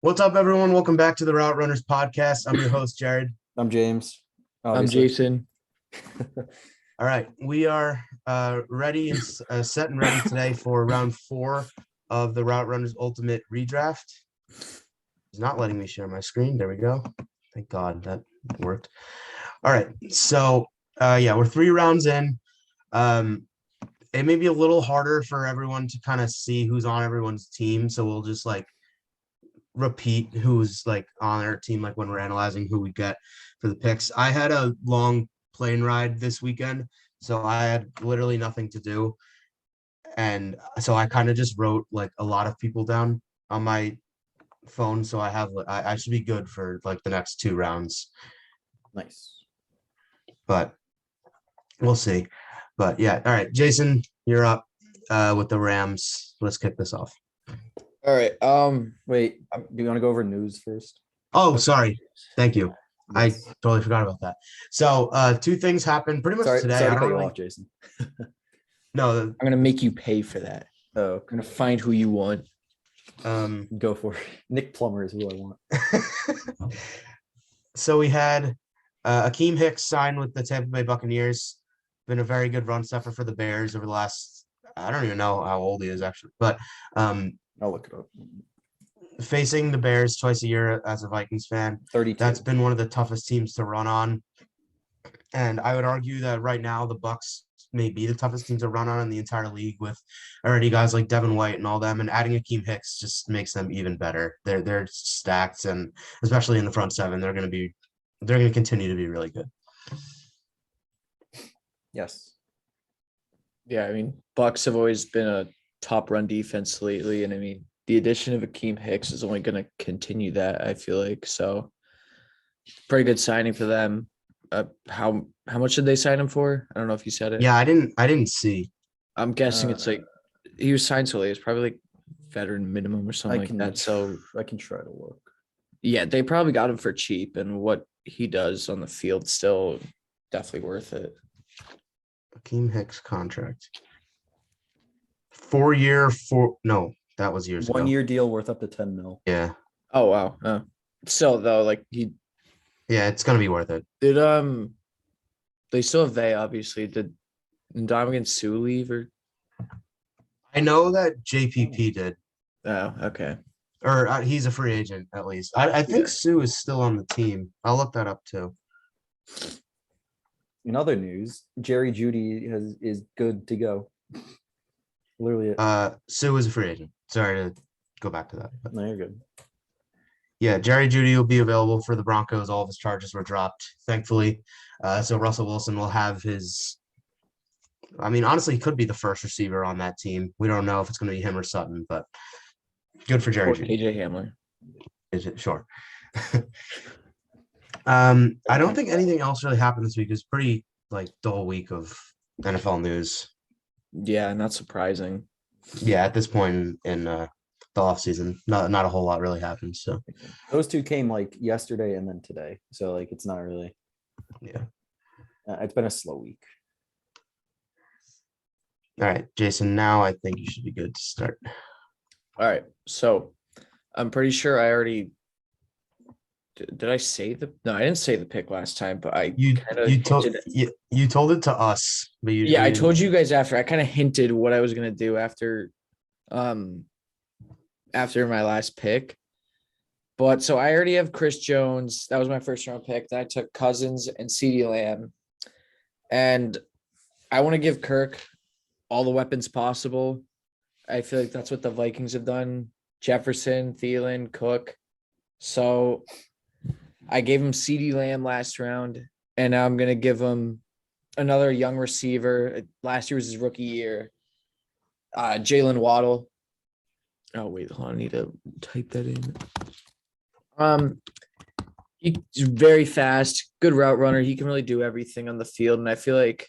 What's up, everyone? Welcome back to the Route Runners podcast. I'm your host, Jared. I'm James. I'm Jason. All right, we are ready and set and ready today for round 4 of the Route Runners Ultimate Redraft. It's not letting me share my screen. There we go. Thank God that worked. All right, so we're 3 rounds in. It may be a little harder for everyone to kind of see who's on everyone's team, so we'll just repeat who's on our team when we're analyzing who we get for the picks. I had a long plane ride this weekend, so I had literally nothing to do, and so I kind of just wrote a lot of people down on my phone, so I should be good for the next 2 rounds. Nice. But we'll see. But yeah, all right, Jason, you're up with the Rams. Let's kick this off. All right. Wait, do you want to go over news first? Oh, sorry. Thank you. Yes. I totally forgot about that. So 2 things happened pretty much today. Sorry I to don't cut you really... off, Jason. No. I'm gonna make you pay for that. Oh, I'm gonna find who you want. go for it. Nick Plummer is who I want. So we had Akeem Hicks signed with the Tampa Bay Buccaneers. Been a very good run stuffer for the Bears over the last, I don't even know how old he is actually, but I'll look it up. facing the Bears twice a year as a Vikings fan, 32. that's been one of the toughest teams to run on. And I would argue that right now the Bucs may be the toughest team to run on in the entire league, with already guys like Devin White and all them, and adding Akeem Hicks just makes them even better. They're stacked, and especially in the front 7, they're going to continue to be really good. Yes. Yeah, I mean, Bucks have always been a top run defense lately, and I mean, the addition of Akeem Hicks is only going to continue that, I feel like. So, pretty good signing for them. How much did they sign him for? I don't know if you said it. Yeah, I didn't see. I'm guessing it's he was signed so late. It's probably veteran minimum or something like that. So I can try to look. Yeah, they probably got him for cheap, and what he does on the field still definitely worth it. Akeem Hicks contract. 4 year, that was years ago. 1 year deal worth up to 10 mil. Yeah. Oh wow. Still though, Yeah, it's gonna be worth it. Did they still have obviously. Did Ndamukong Suh leave or? I know that JPP did. Oh, okay. Or he's a free agent at least. I think Sue is still on the team. I'll look that up too. In other news, Jerry Jeudy is good to go. Literally. Sue is a free agent. Sorry to go back to that. But. No, you're good. Yeah, Jerry Jeudy will be available for the Broncos. All of his charges were dropped, thankfully. So Russell Wilson will have his. I mean, honestly, he could be the first receiver on that team. We don't know if it's going to be him or Sutton, but good for Jerry Jeudy. AJ Hamler. Is it? Sure. I don't think anything else really happened this week. It was pretty dull week of NFL news. Yeah, not surprising. Yeah, at this point in the off season, not a whole lot really happened. So those 2 came yesterday and then today. So it's not really. Yeah. It's been a slow week. All right, Jason. Now I think you should be good to start. All right, so I'm pretty sure I already. Did I say No, I didn't say the pick last time, but you told it to us, but I told you guys after. I kind of hinted what I was gonna do after my last pick. But so I already have Chris Jones. That was my first round pick. Then I took Cousins and CeeDee Lamb, and I want to give Kirk all the weapons possible. I feel like that's what the Vikings have done. Jefferson, Thielen, Cook. So I gave him CeeDee Lamb last round, and now I'm going to give him another young receiver. Last year was his rookie year. Jalen Waddle. Oh, wait, hold on. I need to type that in. He's very fast, good route runner. He can really do everything on the field, and I feel like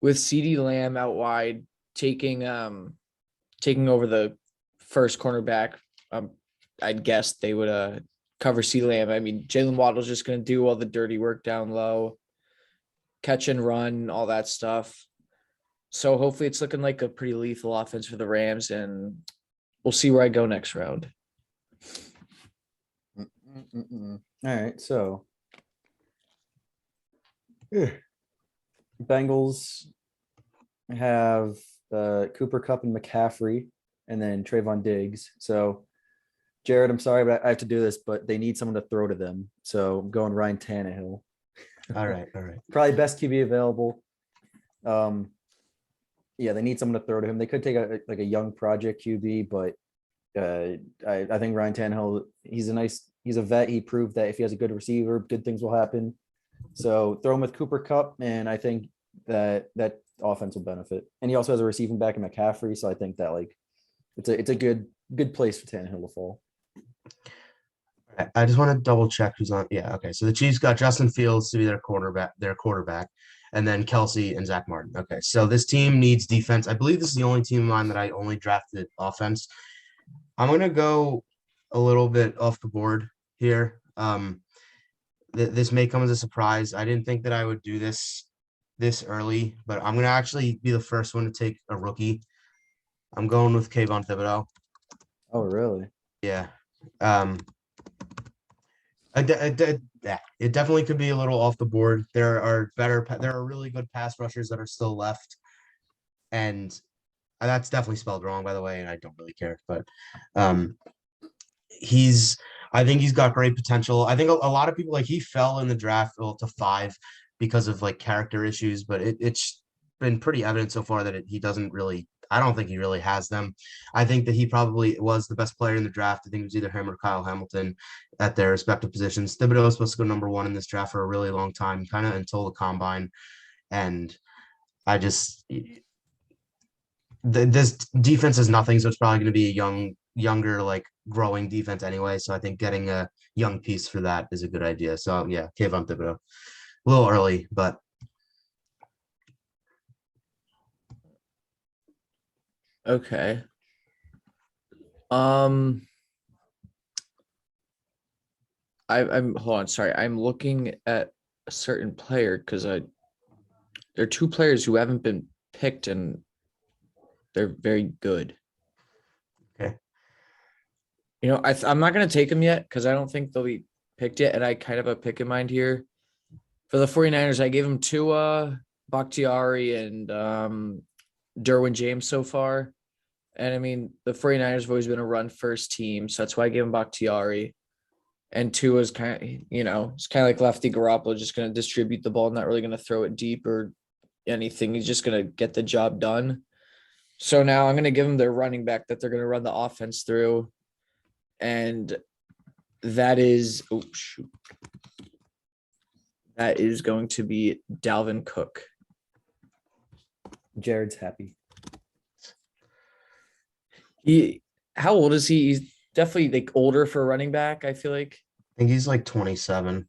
with CeeDee Lamb out wide, taking over the first cornerback, I'd guess they would cover CeeDee Lamb. I mean, Jalen Waddle's just going to do all the dirty work down low, catch and run, all that stuff. So hopefully it's looking like a pretty lethal offense for the Rams, and we'll see where I go next round. All right, so Bengals have Cooper Kupp and McCaffrey, and then Trayvon Diggs. So, Jared, I'm sorry, but I have to do this, but they need someone to throw to them. So I'm going Ryan Tannehill. All right. Probably best QB available. Yeah, they need someone to throw to him. They could take a young project QB, but I think Ryan Tannehill, he's a vet. He proved that if he has a good receiver, good things will happen. So throw him with Cooper Kupp, and I think that offense will benefit. And he also has a receiving back in McCaffrey, so I think that it's a good place for Tannehill to fall. I just want to double check who's on. Yeah, okay. So the Chiefs got Justin Fields to be their quarterback, and then Kelsey and Zach Martin. Okay, so this team needs defense. I believe this is the only team of mine that I only drafted offense. I'm gonna go a little bit off the board here. This may come as a surprise. I didn't think that I would do this early, but I'm gonna actually be the first one to take a rookie. I'm going with Kayvon Thibodeau. Oh, really? Yeah. Yeah, it definitely could be a little off the board. There are really good pass rushers that are still left, and that's definitely spelled wrong, by the way, and I don't really care. But I think he's got great potential. I think a lot of people, he fell in the draft to 5 because of character issues, but it's been pretty evident so far that he doesn't really. I don't think he really has them. I think that he probably was the best player in the draft. I think it was either him or Kyle Hamilton at their respective positions. Thibodeau was supposed to go number 1 in this draft for a really long time, kind of until the combine. And this defense is nothing, so it's probably going to be a younger, growing defense anyway. So I think getting a young piece for that is a good idea. So yeah, Kayvon Thibodeau. A little early, but Okay. I'm hold on, sorry. I'm looking at a certain player because there are 2 players who haven't been picked and they're very good. okay. I'm not gonna take them yet because I don't think they'll be picked yet, and I kind of have a pick in mind here. For the 49ers, I gave them Tua, Bakhtiari, and Derwin James so far. And I mean, the 49ers have always been a run first team, so that's why I gave him Bakhtiari. And Tua is kind of, it's kind of like Lefty Garoppolo, just going to distribute the ball, not really going to throw it deep or anything. He's just going to get the job done. So now I'm going to give them their running back that they're going to run the offense through. And that is, that is going to be Dalvin Cook. Jared's happy. How old is he? He's definitely older for a running back, I feel like. I think he's 27.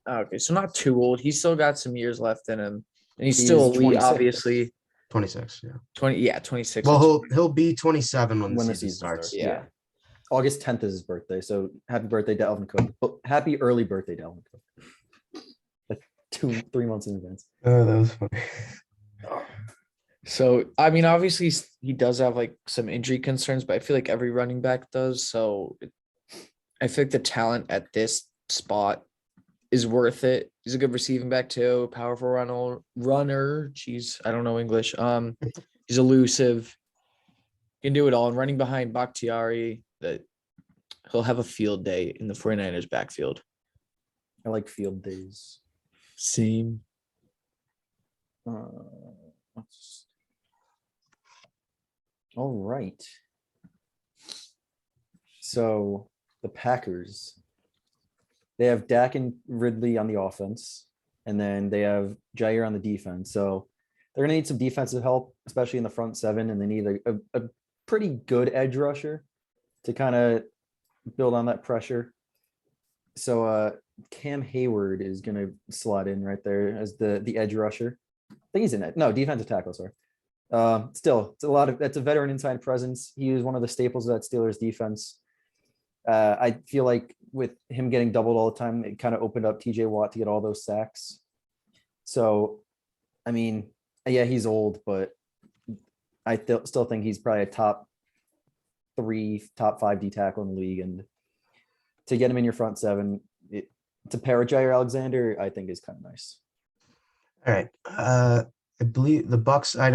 Okay, so not too old. He's still got some years left in him. And he's still elite, 26. obviously. 26, yeah. 26. Well, he'll be 27 when the season starts. Yeah. August 10th is his birthday, so happy birthday to Alvin Cook. Oh, happy early birthday to Alvin Cook. 2-3 months in advance. Oh, that was funny. So, I mean, obviously he does have some injury concerns, but I feel like every running back does. So I feel like the talent at this spot is worth it. He's a good receiving back too, powerful runner. Jeez, I don't know English. He's elusive. He can do it all. And running behind Bakhtiari, that he'll have a field day in the 49ers backfield. I like field days. Same. All right. So the Packers, they have Dak and Ridley on the offense, and then they have Jair on the defense. So they're going to need some defensive help, especially in the front 7, and they need a pretty good edge rusher to kind of build on that pressure. So Cam Hayward is going to slot in right there as the edge rusher. I think he's in it. No, defensive tackle, sorry. Still, that's a veteran inside presence. He was one of the staples of that Steelers defense. I feel like with him getting doubled all the time, it kind of opened up TJ Watt to get all those sacks. So, I mean, yeah, he's old, but I still think he's probably a top 3, top 5 D tackle in the league. And to get him in your front seven, to pair with Jair Alexander, I think is kind of nice. All right. I believe the Bucks. I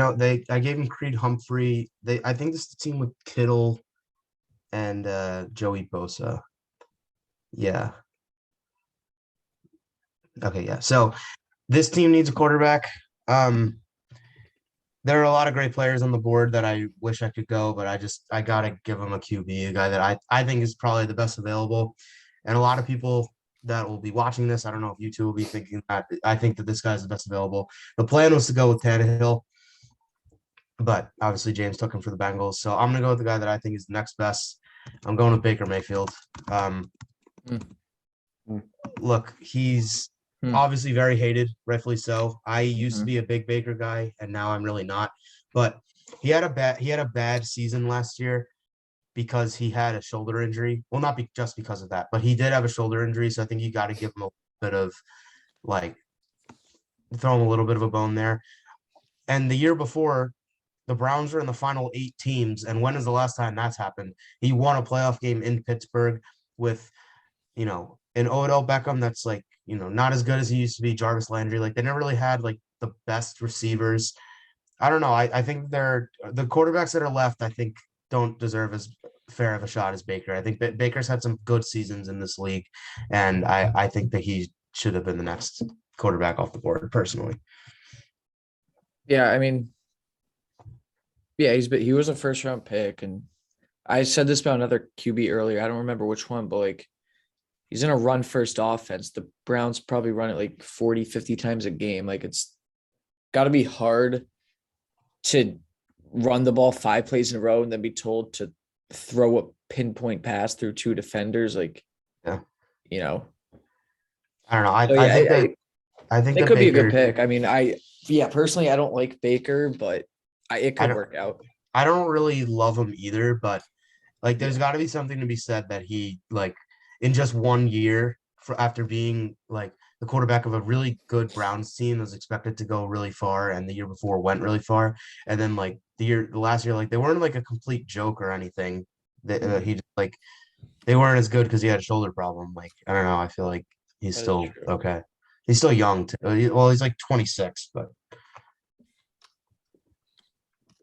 gave him Creed Humphrey. I think this is the team with Kittle and Joey Bosa. Yeah. Okay. Yeah. So this team needs a quarterback. There are a lot of great players on the board that I wish I could go, but I gotta give him a QB, a guy that I think is probably the best available. And a lot of people that will be watching this, I don't know if you two will be thinking that. I think that this guy's the best available. The plan was to go with Tannehill, but obviously James took him for the Bengals. So I'm gonna go with the guy that I think is the next best. I'm going with Baker Mayfield. Look, he's obviously very hated, rightfully so. I used to be a big Baker guy, and now I'm really not. But he had a bad season last year because he had a shoulder injury. Well, not just because of that, but he did have a shoulder injury, so I think you got to give him a bit of throw him a little bit of a bone there. And the year before, the Browns were in the final 8 teams, and when is the last time that's happened? He won a playoff game in Pittsburgh with, an Odell Beckham that's not as good as he used to be, Jarvis Landry. They never really had the best receivers. I don't know. I think the quarterbacks that are left, I think, don't deserve as fair of a shot as Baker. I think Baker's had some good seasons in this league, and I think that he should have been the next quarterback off the board, personally. Yeah, I mean, yeah, he was a first round pick, and I said this about another QB earlier. I don't remember which one, but he's in a run first offense. The Browns probably run it 40, 50 times a game. It's got to be hard to run the ball 5 plays in a row and then be told to throw a pinpoint pass through 2 defenders. Yeah. I don't know. I think it that could be a Baker, good pick. I mean, personally, I don't like Baker, but it could work out. I don't really love him either, but there's got to be something to be said that he in just 1 year after being the quarterback of a really good Browns team was expected to go really far, and the year before went really far, and then the last year they weren't a complete joke or anything. That he just, they weren't as good because he had a shoulder problem. I don't know. I feel like he's still okay. He's still young. Well, he's 26, but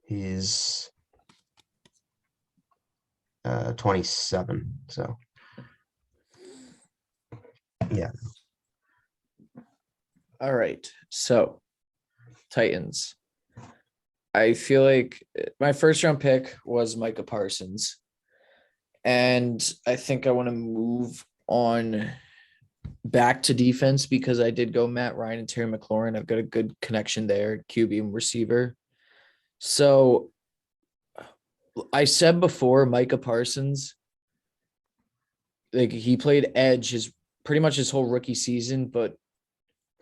he's 27. So yeah. All right. So Titans. I feel like my first round pick was Micah Parsons. And I think I want to move on back to defense because I did go Matt Ryan and Terry McLaurin. I've got a good connection there, QB and receiver. So I said before, Micah Parsons, he played edge pretty much his whole rookie season, but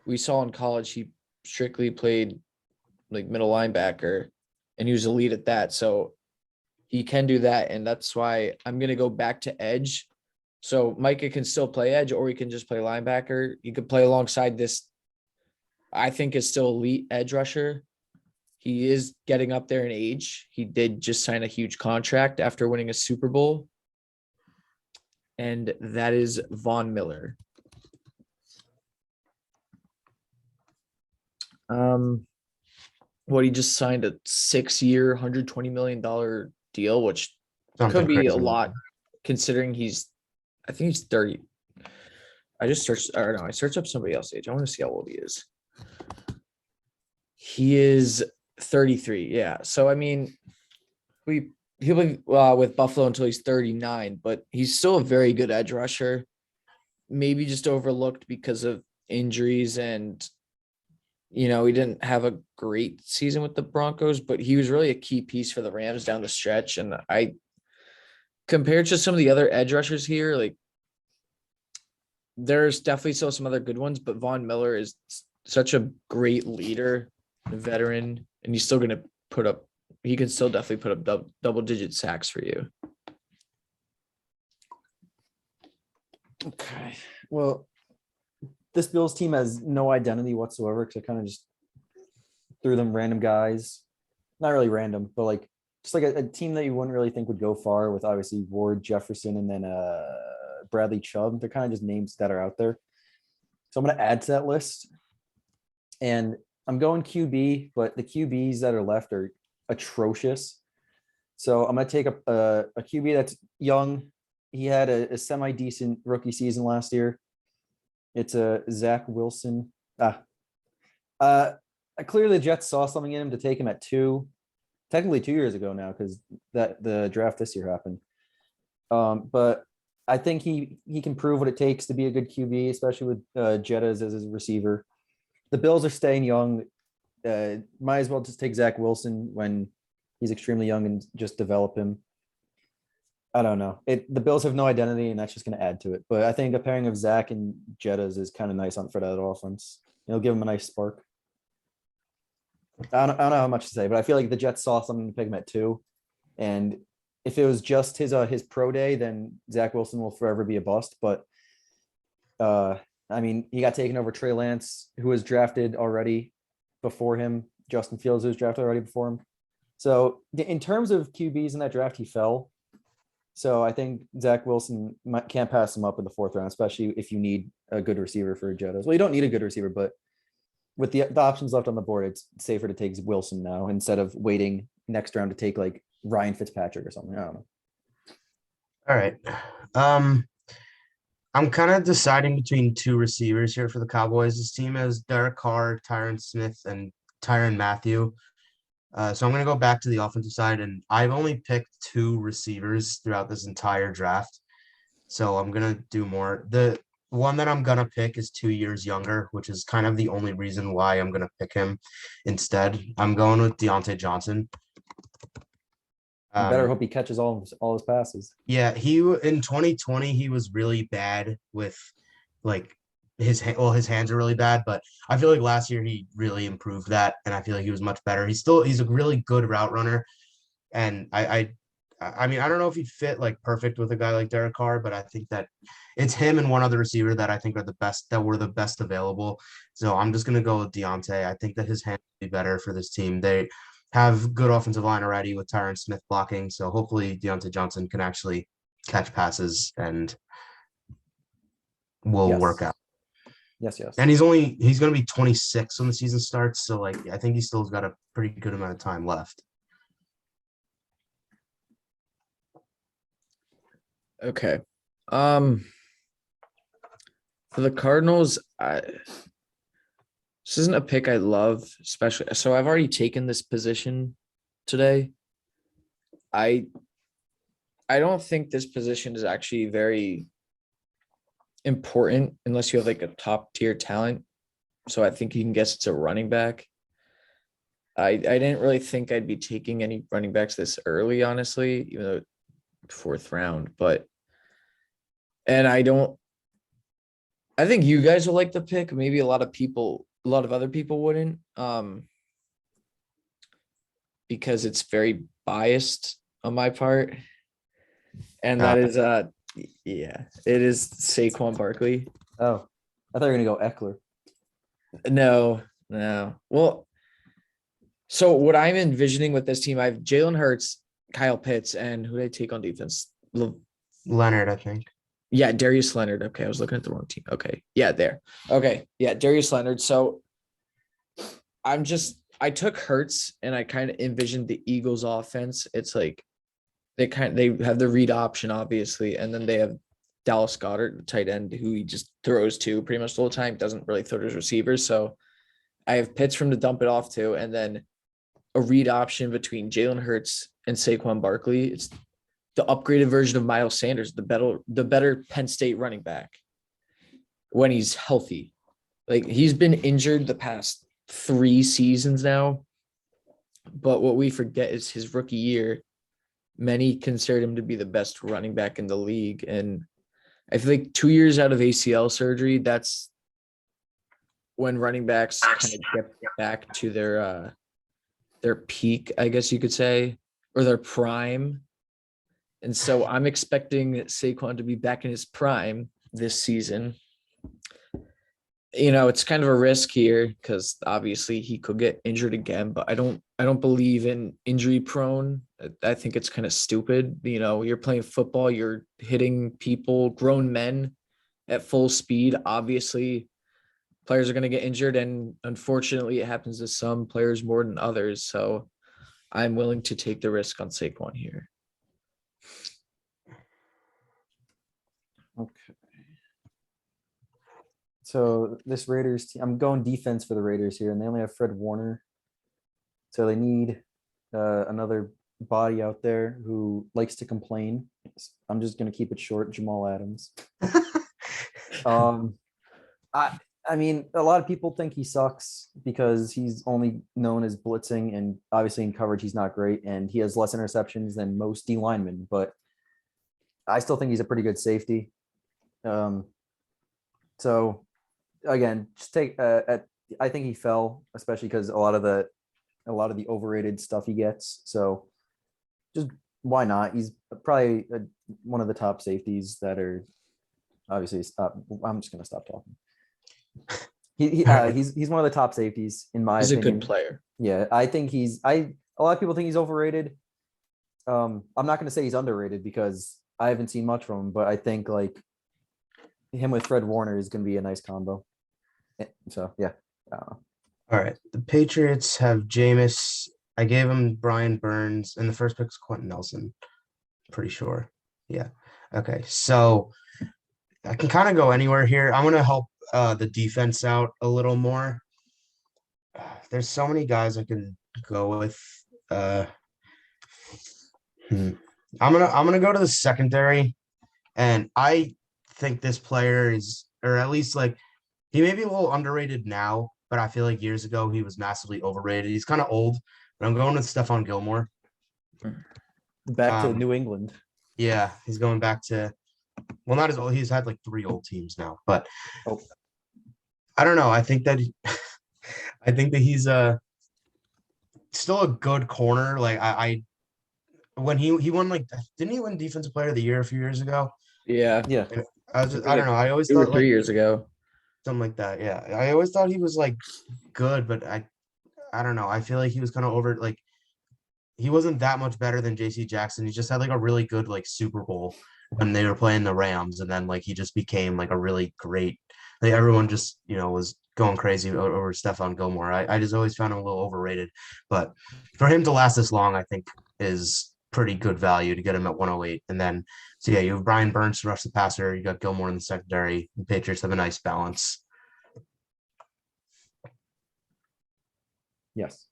we saw in college he strictly played middle linebacker, and he was elite at that. So he can do that, and that's why I'm going to go back to edge. So Micah can still play edge, or he can just play linebacker. He could play alongside this, I think, is still elite edge rusher. He is getting up there in age. He did just sign a huge contract after winning a Super Bowl, and that is Von Miller. He just signed a 6-year, $120 million deal, which could be a lot considering I think he's 30. I searched up somebody else's age. I want to see how old he is. He is 33. Yeah. So, I mean, he'll be with Buffalo until he's 39, but he's still a very good edge rusher. Maybe just overlooked because of injuries and, he didn't have a great season with the Broncos, but he was really a key piece for the Rams down the stretch. And compared to some of the other edge rushers here, there's definitely still some other good ones, but Von Miller is such a great leader, a veteran, and he's still going to he can still definitely put up double-digit sacks for you. Okay. Well, this Bills team has no identity whatsoever because I kind of just threw them random guys. Not really random, but just a team that you wouldn't really think would go far with obviously Ward, Jefferson, and then Bradley Chubb. They're kind of just names that are out there. So I'm going to add to that list. And I'm going QB, but the QBs that are left are atrocious. So I'm going to take a QB that's young. He had a semi-decent rookie season last year. It's a Zack Wilson. Clearly the Jets saw something in him to take him at 2, technically 2 years ago now, because the draft this year happened. But I think he can prove what it takes to be a good QB, especially with Jettas as his receiver. The Bills are staying young. Might as well just take Zack Wilson when he's extremely young and just develop him. I don't know. The Bills have no identity, and that's just going to add to it. But I think a pairing of Zach and Jettas is kind of nice for that offense. It'll give him a nice spark. I don't know how much to say, but I feel like the Jets saw something to pick him at 2. And if it was just his pro day, then Zack Wilson will forever be a bust. But I mean, he got taken over Trey Lance, who was drafted already before him. Justin Fields, who was drafted already before him. So in terms of QBs in that draft, he fell. So I think Zack Wilson can't pass him up in the 4th round, especially if you need a good receiver for Jettas. Well, you don't need a good receiver, but with the options left on the board, it's safer to take Wilson now instead of waiting next round to take like Ryan Fitzpatrick or something. I don't know. All right. I'm kind of deciding between 2 receivers here for the Cowboys. This team has Derek Carr, Tyron Smith, and Tyron Matthew. So I'm going to go back to the offensive side, and I've only picked 2 receivers throughout this entire draft. So I'm going to do more. The one that I'm going to pick is 2 years younger, which is kind of the only reason why I'm going to pick him instead. I'm going with Deontay Johnson. You better hope he catches all his passes. Yeah, in 2020, he was really bad with like his hands are really bad, but I feel like last year he really improved that, and I feel like he was much better. He's a really good route runner, and I mean, I don't know if he'd fit like perfect with a guy like Derek Carr, but I think that it's him and one other receiver that I think are the best, that were the best available. So I'm just gonna go with Deontay. I think that his hands will be better for this team. They have good offensive line already with Tyron Smith blocking, so hopefully Deontay Johnson can actually catch passes and will work out. Yes. And he's going to be 26 when the season starts, so like I think he still's got a pretty good amount of time left. Okay. For the Cardinals, this isn't a pick I love, especially. So I've already taken this position today. I don't think this position is actually very important unless you have like a top tier talent. So I think you can guess it's a running back. I didn't really think I'd be taking any running backs this early, honestly, even though 4th round, I think you guys will like the pick. Maybe a lot of other people wouldn't, because it's very biased on my part. And that is, it is Saquon Barkley. Oh, I thought you were going to go Eckler. No. Well, so what I'm envisioning with this team, I have Jalen Hurts, Kyle Pitts, and who did I take on defense? Leonard, I think. Yeah, Darius Leonard. Okay, I was looking at the wrong team. Okay, yeah, there. Okay, yeah, Darius Leonard. So I took Hurts and I kind of envisioned the Eagles offense. It's like they have the read option, obviously, and then they have Dallas Goedert, the tight end, who he just throws to pretty much the whole time, doesn't really throw to his receivers. So I have Pitts from to dump it off to, and then a read option between Jalen Hurts and Saquon Barkley. It's the upgraded version of Miles Sanders, the better Penn State running back when he's healthy. Like, he's been injured the past 3 seasons now, but what we forget is his rookie year. Many considered him to be the best running back in the league, and I feel like 2 years out of ACL surgery, that's when running backs kind of get back to their peak, I guess you could say, or their prime. And so I'm expecting Saquon to be back in his prime this season. You know, it's kind of a risk here because obviously he could get injured again, but I don't I don't believe in injury prone. I think it's kind of stupid. You're playing football, you're hitting people, grown men at full speed. Obviously, players are going to get injured, and unfortunately, it happens to some players more than others. So I'm willing to take the risk on Saquon here. Okay. So this Raiders team, I'm going defense for the Raiders here, and they only have Fred Warner. So they need another body out there who likes to complain. I'm just going to keep it short. Jamal Adams. I mean, a lot of people think he sucks because he's only known as blitzing, and obviously in coverage he's not great, and he has less interceptions than most D linemen. But I still think he's a pretty good safety. So again, just take. I think he fell, especially because a lot of the overrated stuff he gets. So just why not? He's probably one of the top safeties that are obviously. I'm just gonna stop talking. He's one of the top safeties in my opinion. He's a good player. Yeah, I think a lot of people think he's overrated. I'm not going to say he's underrated because I haven't seen much from him, but I think like him with Fred Warner is going to be a nice combo. So yeah. All right, the Patriots have Jameis. I gave him Brian Burns, and the first pick is Quentin Nelson. Pretty sure. Yeah. Okay, so I can kind of go anywhere here. I'm going to help the defense out a little more. There's so many guys I can go with. I'm gonna go to the secondary, and I think this player is, or at least like he may be a little underrated now, but I feel like years ago he was massively overrated. He's kind of old, but I'm going with Stefan Gilmore. Back to New England. Yeah, he's going back to, well, not as old. He's had like 3 old teams now, but I don't know. I think that I think that he's still a good corner. Like I when he won, like, didn't he win Defensive Player of the Year a few years ago? Yeah. I don't know. I always 2 or thought 3 like, years ago. something like that. Yeah, I always thought he was like good, but I don't know. I feel like he was kind of over. Like he wasn't that much better than J.C. Jackson. He just had like a really good like Super Bowl when they were playing the Rams, and then like he just became like a really great. Like everyone just was going crazy over Stefan Gilmore. I just always found him a little overrated, but for him to last this long, I think is pretty good value to get him at 108. And then so yeah, you have Brian Burns to rush the passer. You got Gilmore in the secondary. The Patriots have a nice balance. Yes.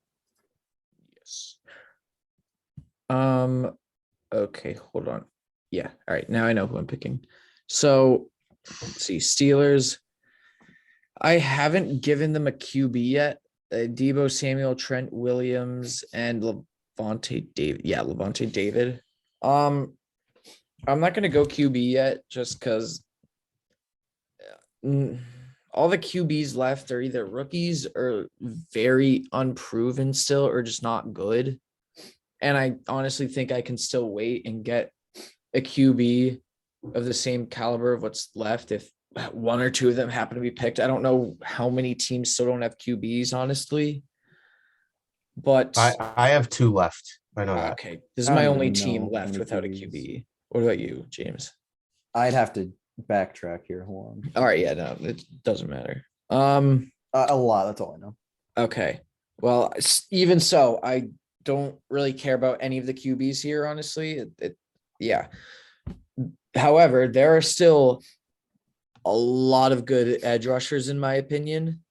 Okay, hold on. Yeah. All right. Now I know who I'm picking. So let's see. Steelers. I haven't given them a QB yet. Deebo Samuel, Trent Williams, and Levante David. Yeah, Levante David. I'm not gonna go QB yet just because all the QBs left are either rookies or very unproven still, or just not good. And I honestly think I can still wait and get a QB of the same caliber of what's left if 1 or 2 of them happen to be picked. I don't know how many teams still don't have QBs, honestly. But I have 2 left. I know that. Okay. This is my only team left without a QB. What about you, James? I'd have to backtrack here. Hold on. All right. Yeah, no, it doesn't matter. A lot. That's all I know. Okay. Well, even so, I don't really care about any of the QBs here, honestly. Yeah. However, there are still a lot of good edge rushers, in my opinion,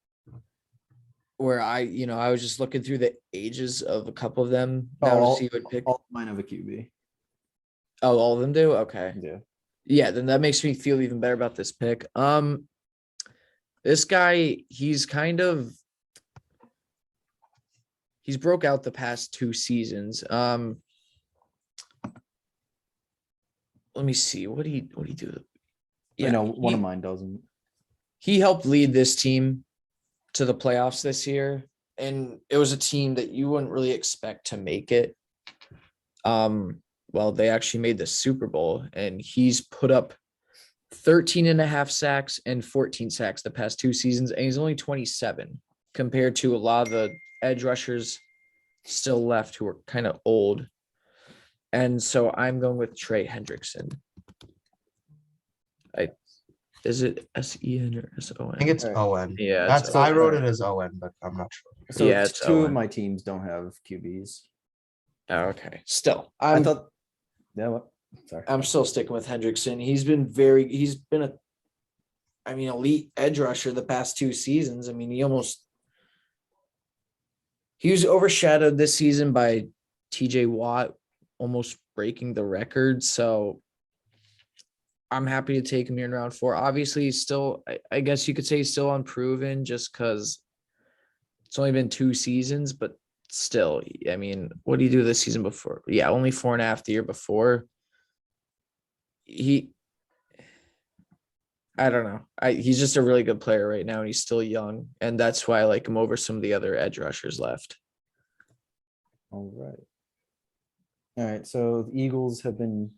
where I was just looking through the ages of a couple of them. All see who would pick. All mine have a QB. Oh, all of them do? Okay. Yeah. Yeah, then that makes me feel even better about this pick. This guy, he's broke out the past 2 seasons. Let me see. What do you do? Yeah, one of mine doesn't. He helped lead this team to the playoffs this year, and it was a team that you wouldn't really expect to make it. Well, they actually made the Super Bowl, and he's put up 13.5 sacks and 14 sacks the past 2 seasons, and he's only 27 compared to a lot of the edge rushers still left who are kind of old. And so I'm going with Trey Hendrickson. Is it S-E-N or S-O-N? I think it's Alright. O-N. Yeah, That's it's I O-N. wrote it as O-N, but I'm not sure. So Yeah, it's two of Owen. my teams don't have QBs. Oh, okay. Still, I thought. Yeah. What? Sorry. I'm still sticking with Hendrickson. He's been elite edge rusher the past 2 seasons. I mean, he was overshadowed this season by TJ Watt almost breaking the record. So I'm happy to take him here in round 4. Obviously, he's still, I guess you could say he's still unproven just because it's only been 2 seasons, but still, I mean, what did he do this season before? Yeah, only 4.5 the year before. I don't know. He's just a really good player right now, and he's still young, and that's why I like him over some of the other edge rushers left. All right. So the Eagles have been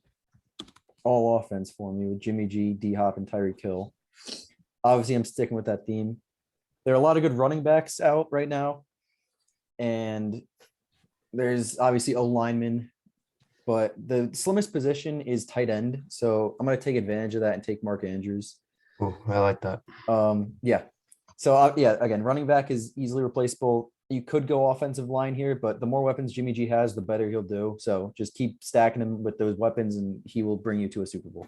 all offense for me with Jimmy G, D Hop, and Tyreek Hill. Obviously, I'm sticking with that theme. There are a lot of good running backs out right now, and there's obviously O-linemen, but the slimmest position is tight end. So I'm going to take advantage of that and take Mark Andrews. Oh, I like that. Yeah. So again, running back is easily replaceable. You could go offensive line here, but the more weapons Jimmy G has, the better he'll do. So just keep stacking him with those weapons and he will bring you to a Super Bowl.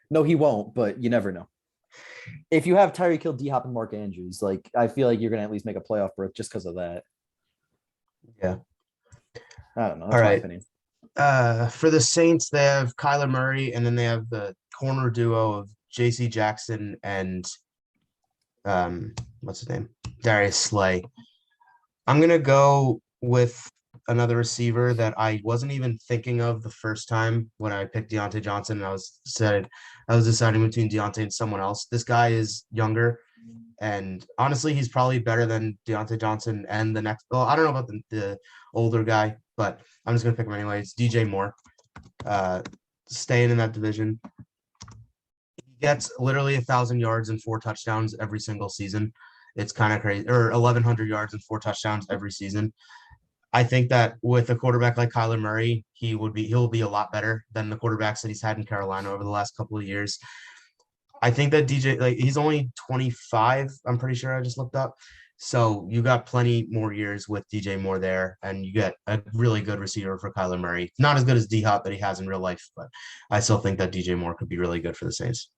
No, he won't, but you never know. If you have Tyreek Hill, D-Hop, and Mark Andrews, like I feel like you're going to at least make a playoff berth just because of that. Yeah. I don't know. That's my opinion. For the Saints, they have Kyler Murray, and then they have the corner duo of J.C. Jackson and what's his name? Darius Slay. I'm gonna go with another receiver that I wasn't even thinking of the first time when I picked Deontay Johnson, and I was deciding between Deontay and someone else. This guy is younger, and honestly, he's probably better than Deontay Johnson and the next. Well, I don't know about the older guy, but I'm just gonna pick him anyway. It's DJ Moore, staying in that division. He gets literally 1,000 yards and 4 touchdowns every single season. It's kind of crazy, or 1,100 yards and 4 touchdowns every season. I think that with a quarterback like Kyler Murray, he'll be a lot better than the quarterbacks that he's had in Carolina over the last couple of years. I think that DJ, like, he's only 25. I'm pretty sure I just looked up. So you got plenty more years with DJ Moore there, and you get a really good receiver for Kyler Murray. Not as good as D-Hop that he has in real life, but I still think that DJ Moore could be really good for the Saints.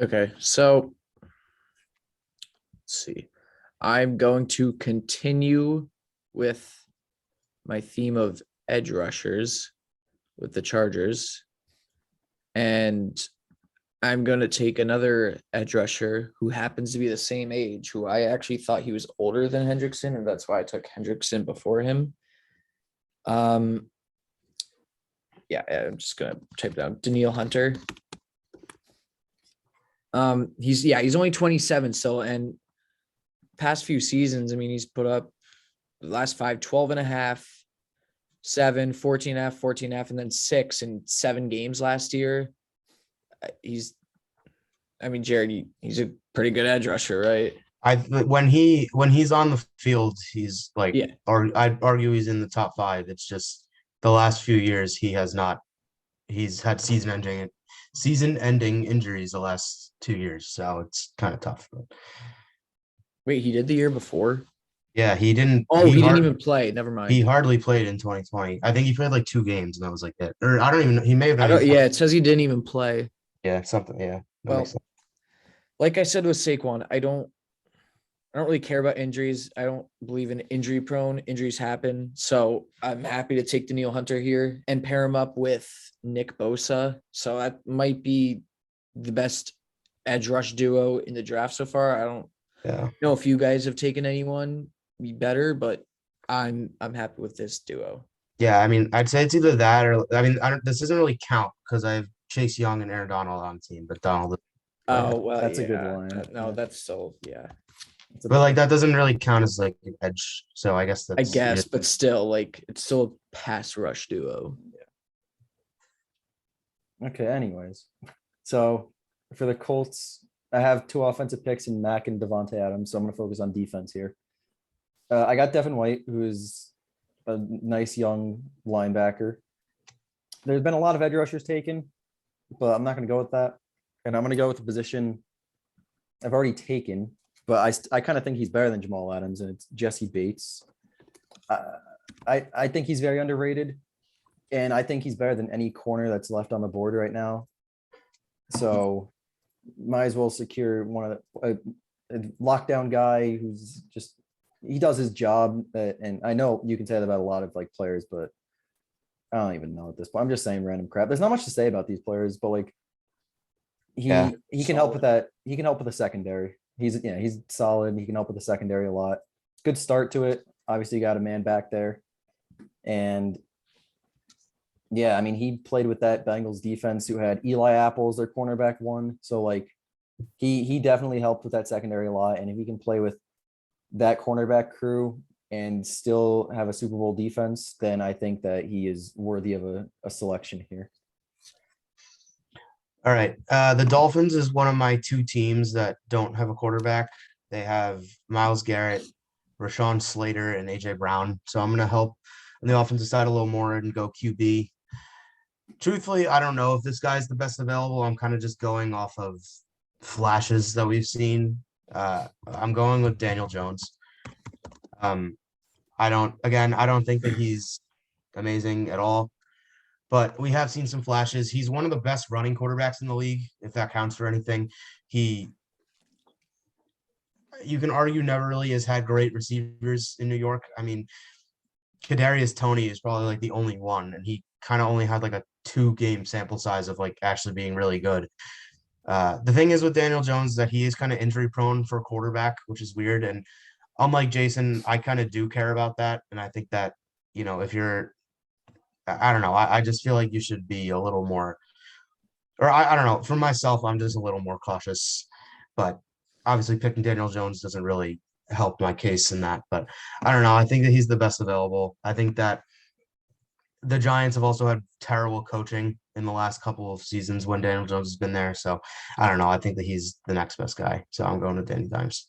Okay, so let's see. I'm going to continue with my theme of edge rushers with the Chargers. And I'm going to take another edge rusher who happens to be the same age, who I actually thought he was older than Hendrickson, and that's why I took Hendrickson before him. I'm just going to type down Danielle Hunter. He's only 27. So, and past few seasons, I mean, he's put up the last 5, 12.5, 7, 14.5, 14.5, and then 6 in 7 games last year. Jared, he's a pretty good edge rusher, right? When he's on the field, he's like, Yeah. or I'd argue he's in the top 5. It's just the last few years he has not. He's had season-ending injuries the last 2 years, so it's kind of tough. But. Wait, he did the year before? Yeah, he didn't. Oh, he didn't even play. Never mind. He hardly played in 2020. I think he played like 2 games, and that was like it. Or I don't even know. He may have. It says he didn't even play. Yeah, something. Yeah. Well, like I said with Saquon, I don't really care about injuries. I don't believe in injury prone. Injuries happen. So I'm happy to take Danielle Hunter here and pair him up with Nick Bosa. So that might be the best edge rush duo in the draft so far. I don't know if you guys have taken anyone be better, but I'm happy with this duo. Yeah, I mean, I'd say it's either that or this doesn't really count because I have Chase Young and Aaron Donald on the team, but Donald. Oh, well, that's a good line. No, that's still, yeah. But like that doesn't really count as like an edge. So I guess that's but still, like, it's still a pass rush duo. Yeah. Okay, anyways. So for the Colts, I have 2 offensive picks in Mac and Devontae Adams, so I'm going to focus on defense here. I got Devin White, who is a nice young linebacker. There's been a lot of edge rushers taken, but I'm not going to go with that. And I'm going to go with the position I've already taken, but I kind of think he's better than Jamal Adams, and it's Jesse Bates. I think he's very underrated, and I think he's better than any corner that's left on the board right now. So might as well secure one of the a lockdown guy who's just he does his job. And I know you can say that about a lot of like players, but I don't even know at this point. I'm just saying random crap. There's not much to say about these players, but like he can help with that. He can help with the secondary. He's solid. He can help with the secondary a lot. Good start to it. Obviously, you got a man back there, and yeah, I mean, he played with that Bengals defense who had Eli Apple as their cornerback one. So like he definitely helped with that secondary a lot. And if he can play with that cornerback crew and still have a Super Bowl defense, then I think that he is worthy of a selection here. All right. The Dolphins is one of my 2 teams that don't have a quarterback. They have Myles Garrett, Rashawn Slater, and AJ Brown. So I'm going to help on the offensive side a little more and go QB. Truthfully, I don't know if this guy's the best available. I'm kind of just going off of flashes that we've seen. I'm going with Daniel Jones. I don't think that he's amazing at all, but we have seen some flashes. He's one of the best running quarterbacks in the league, if that counts for anything. You can argue never really has had great receivers in New York. I mean, Kadarius Toney is probably like the only one, and he kind of only had like a 2-game sample size of like actually being really good. The thing is with Daniel Jones that he is kind of injury prone for a quarterback, which is weird. And unlike Jason, I kind of do care about that. And I think that, if you're, I don't know, I just feel like you should be a little more, or I don't know, for myself, I'm just a little more cautious. But obviously picking Daniel Jones doesn't really help my case in that. But I don't know. I think that he's the best available. I think that the Giants have also had terrible coaching in the last couple of seasons when Daniel Jones has been there. So I don't know. I think that he's the next best guy. So I'm going to Danny Dimes.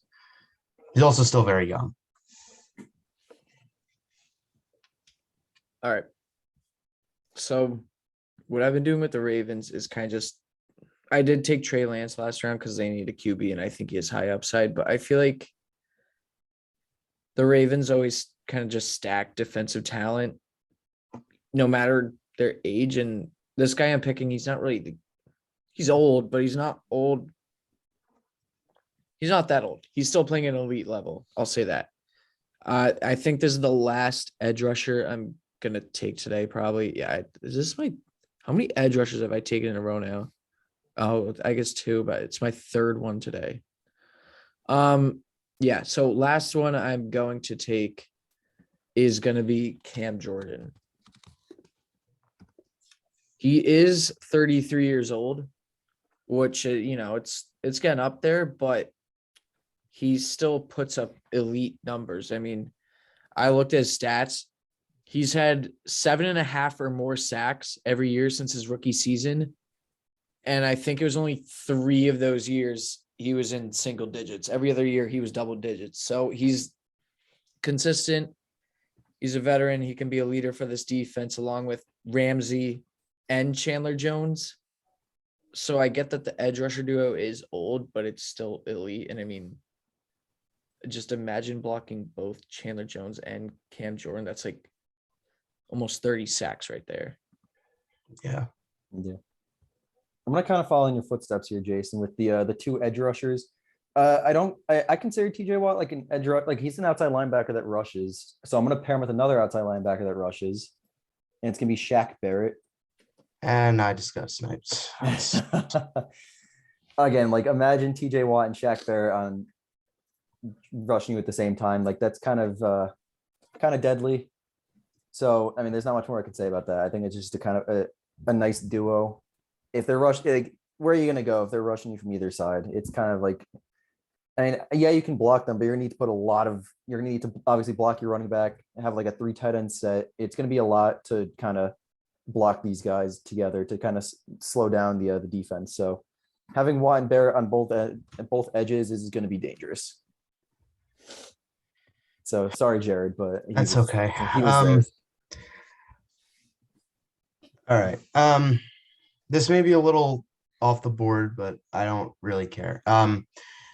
He's also still very young. All right. So what I've been doing with the Ravens is kind of just, I did take Trey Lance last round because they need a QB and I think he has high upside, but I feel like the Ravens always kind of just stack defensive talent no matter their age. And this guy I'm picking, he's old, but he's not old. He's not that old. He's still playing at an elite level. I'll say that. I think this is the last edge rusher I'm going to take today, probably. Yeah. How many edge rushers have I taken in a row now? Oh, I guess 2, but it's my 3rd one today. Yeah. So last one I'm going to take is going to be Cam Jordan. He is 33 years old, which, it's getting up there, but he still puts up elite numbers. I mean, I looked at his stats. He's had 7.5 or more sacks every year since his rookie season. And I think it was only 3 of those years he was in single digits. Every other year he was double digits. So he's consistent. He's a veteran. He can be a leader for this defense along with Ramsey and Chandler Jones. So I get that the edge rusher duo is old, but it's still elite. And I mean, just imagine blocking both Chandler Jones and Cam Jordan. That's like almost 30 sacks right there. Yeah. I'm gonna kind of follow in your footsteps here, Jason, with the 2 edge rushers. I consider TJ Watt like an edge like he's an outside linebacker that rushes. So I'm gonna pair him with another outside linebacker that rushes, and it's gonna be Shaq Barrett. And I just got sniped. Again, like imagine TJ Watt and Shaq Barrett on rushing you at the same time. Like that's kind of deadly. So I mean, there's not much more I can say about that. I think it's just a kind of a nice duo. If they're rushing, where are you gonna go if they're rushing you from either side? It's kind of like, I mean, yeah, you can block them, but you're gonna need to put you're gonna need to obviously block your running back, have like a 3 tight end set. It's gonna be a lot to kind of block these guys together to kind of slow down the defense. So Having Watt and Barrett on both edges is going to be dangerous. So sorry, Jared, but That's okay. He was there. All right. This may be a little off the board, but I don't really care.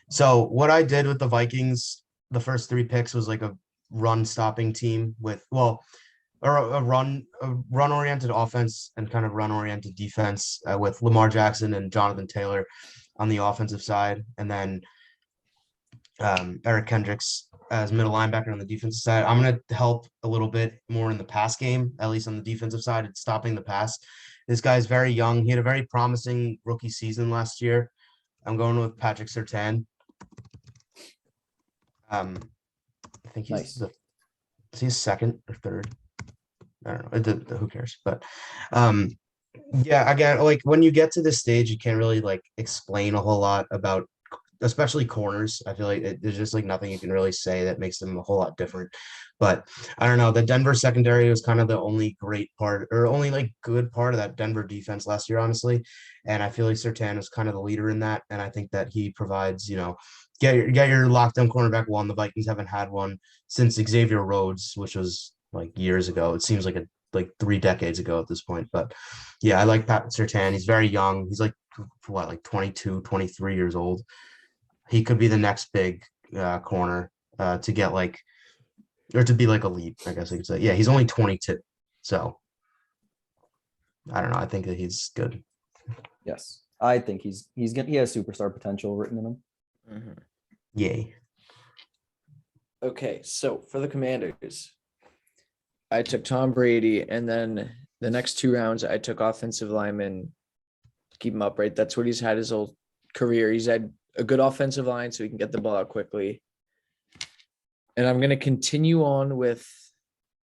So what I did with the Vikings, the first 3 picks was like a run stopping team with, or a run oriented offense and kind of run oriented defense with Lamar Jackson and Jonathan Taylor on the offensive side, and then Eric Kendricks as middle linebacker on the defensive side. I'm going to help a little bit more in the pass game, at least on the defensive side. It's stopping the pass. This guy's very young. He had a very promising rookie season last year. I'm going with Patrick Surtain. I think he's Nice. is he second or third? I don't know. Who cares? But yeah, again, like when you get to this stage, you can't really like explain a whole lot about, especially corners. I feel like there's just like nothing you can really say that makes them a whole lot different. But I don't know. The Denver secondary was kind of the only great part, or only like good part of that Denver defense last year, honestly. And I feel like Surtain is kind of the leader in that. And I think that he provides, get your lockdown cornerback one. The Vikings haven't had one since Xavier Rhodes, which was like years ago. It seems like 3 decades ago at this point. But yeah, I like Pat Surtain. He's very young. He's like 22, 23 years old. He could be the next big corner to get or to be like elite, I guess I could say. Yeah, he's only 22. So I don't know. I think that he's good. Yes. I think he has superstar potential written in him. Mm-hmm. Yay. Okay, so for the Commanders, I took Tom Brady, and then the next 2 rounds, I took offensive linemen to keep him upright. That's what he's had his whole career. He's had a good offensive line so he can get the ball out quickly. And I'm going to continue on with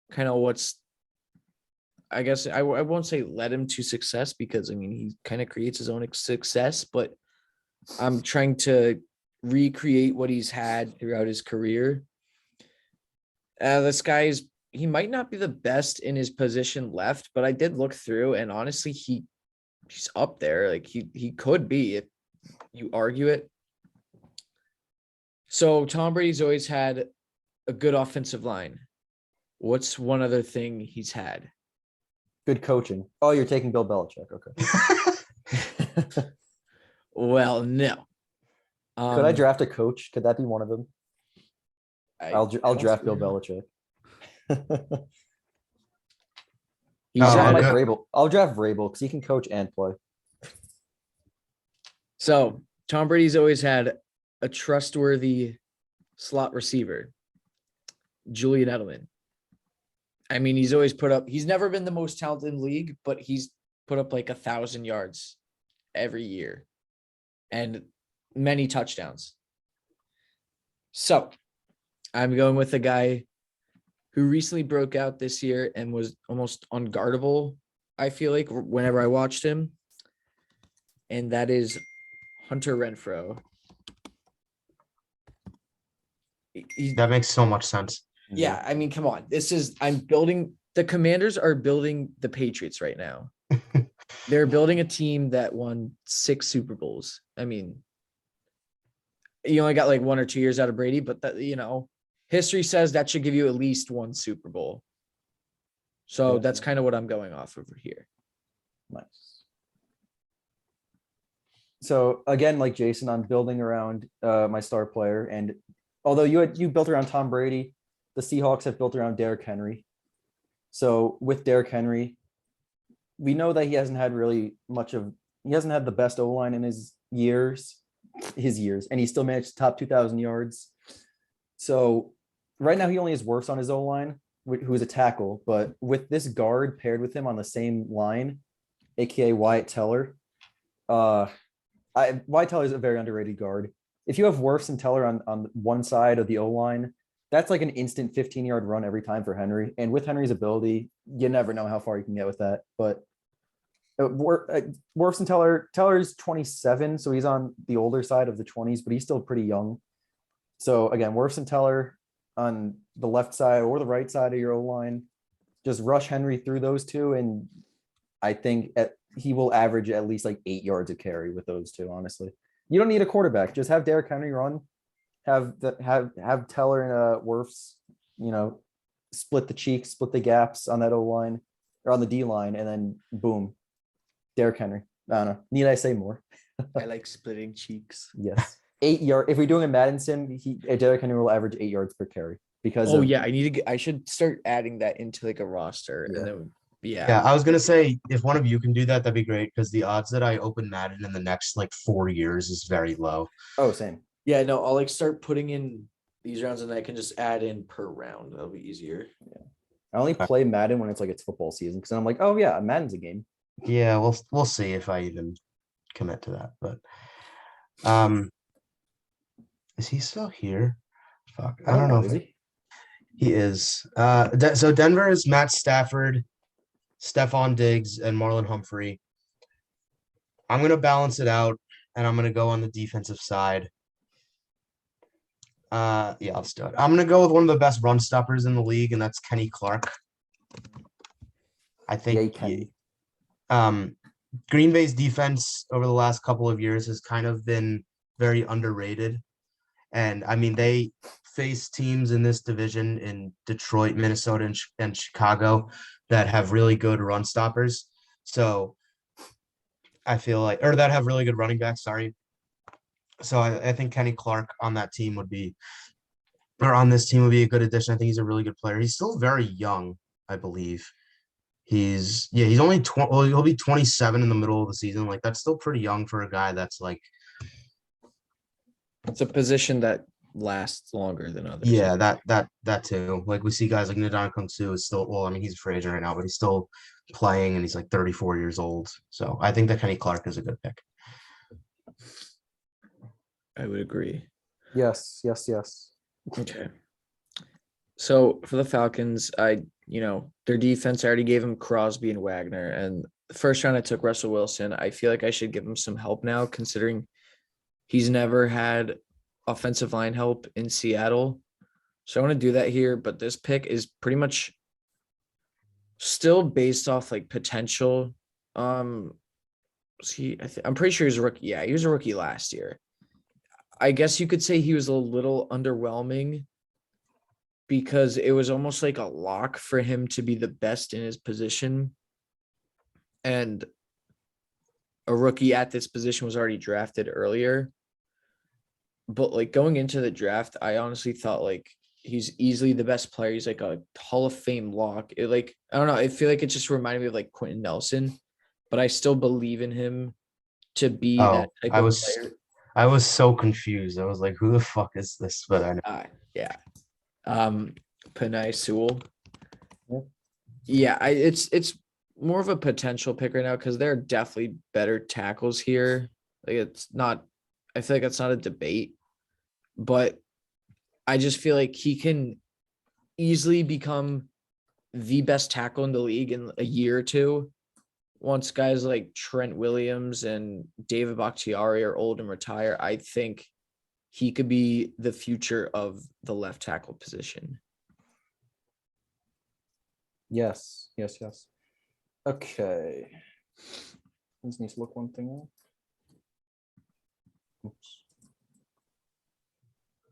kind of what's, I guess I won't say led him to success, because, I mean, he kind of creates his own success, but I'm trying to recreate what he's had throughout his career. This guy he might not be the best in his position left, but I did look through, and honestly, he's up there. Like he could be, if you argue it. So Tom Brady's always had a good offensive line. What's one other thing he's had? Good coaching. Oh, you're taking Bill Belichick. Okay. Well, no. Could I draft a coach? Could that be one of them? I'll draft Bill Belichick. I'll draft Vrabel because he can coach and play. So Tom Brady's always had a trustworthy slot receiver, Julian Edelman. I mean, he's never been the most talented in the league, but he's put up like 1,000 yards every year and many touchdowns. So I'm going with a guy who recently broke out this year and was almost unguardable, I feel like, whenever I watched him. And that is Hunter Renfrow. That makes so much sense. Yeah, I mean, come on. The Commanders are building the Patriots right now. They're building a team that won 6 Super Bowls. I mean, you only got like 1 or 2 years out of Brady, but that, history says that should give you at least 1 Super Bowl. So that's kind of what I'm going off over here. Nice. So again, like Jason, I'm building around my star player. And although you built around Tom Brady, the Seahawks have built around Derrick Henry. So with Derrick Henry, we know that he hasn't had the best O-line in his years, and he still managed to top 2,000 yards. So right now he only has Wirfs on his O-line, who is a tackle, but with this guard paired with him on the same line, aka Wyatt Teller, Wyatt Teller is a very underrated guard. If you have Wirfs and Teller on one side of the O-line, that's like an instant 15-yard run every time for Henry. And with Henry's ability, you never know how far you can get with that. But Wirfs and Teller's 27, so he's on the older side of the 20s, but he's still pretty young. So again, Wirfs and Teller on the left side or the right side of your O-line, just rush Henry through those two. And I think he will average at least like 8 yards a carry with those two. Honestly, you don't need a quarterback. Just have Derrick Henry run, have Teller and Wirfs, split the cheeks, split the gaps on that O line or on the D line, and then boom, Derrick Henry. I don't know. Need I say more? I like splitting cheeks. Yes. 8 yard. If we're doing a Madden sim, Derrick Henry will average 8 yards per carry because. I should start adding that into like a roster, and then Yeah, I was gonna say if one of you can do that, that'd be great because the odds that I open Madden in the next like 4 years is very low. Oh, same. Yeah, no, I'll like start putting in these rounds, and then I can just add in per round. That'll be easier. Yeah. I only play Madden when it's football season because I'm like, oh yeah, Madden's a game. Yeah, we'll see if I even commit to that. But is he still here? Fuck, I don't know. Is he? He is. So Denver is Matt Stafford, Stephon Diggs, and Marlon Humphrey. I'm gonna balance it out, and I'm gonna go on the defensive side. Yeah, I'll start. I'm gonna go with one of the best run stoppers in the league, and that's Kenny Clark. I think Green Bay's defense over the last couple of years has kind of been very underrated. And I mean, they face teams in this division in Detroit, Minnesota, and Chicago that have really good run stoppers. So I feel like, or that have really good running backs, sorry. So I think Kenny Clark on that team would be, or on this team would be a good addition. I think he's a really good player. He's still very young, I believe. He's only 20, well, he'll be 27 in the middle of the season. Like that's still pretty young for a guy that's like. It's a position that lasts longer than others. Yeah, that too. Like we see guys like Ndamukong Suh is still, well, I mean, he's a free agent right now, but he's still playing and he's like 34 years old. So I think that Kenny Clark is a good pick. I would agree. Yes. Okay. So for the Falcons, their defense, I already gave him Crosby and Wagner. And the first round I took Russell Wilson. I feel like I should give him some help now, considering he's never had offensive line help in Seattle. So I want to do that here, but this pick is pretty much still based off like potential. I'm pretty sure he's a rookie. Yeah, he was a rookie last year. I guess you could say he was a little underwhelming because it was almost like a lock for him to be the best in his position. And a rookie at this position was already drafted earlier. But like going into the draft, I honestly thought like he's easily the best player. He's like a Hall of Fame lock. I don't know. I feel like it just reminded me of like Quentin Nelson, but I still believe in him to be that type of player. I was so confused. I was like, who the fuck is this? But I know. Yeah. Penei Sewell. Yeah, it's more of a potential pick right now because there are definitely better tackles here. Like it's not, I feel like it's not a debate, but I just feel like he can easily become the best tackle in the league in a year or two. Once guys like Trent Williams and David Bakhtiari are old and retire, I think he could be the future of the left tackle position. Yes. Okay. I just need to look one thing up. Oops.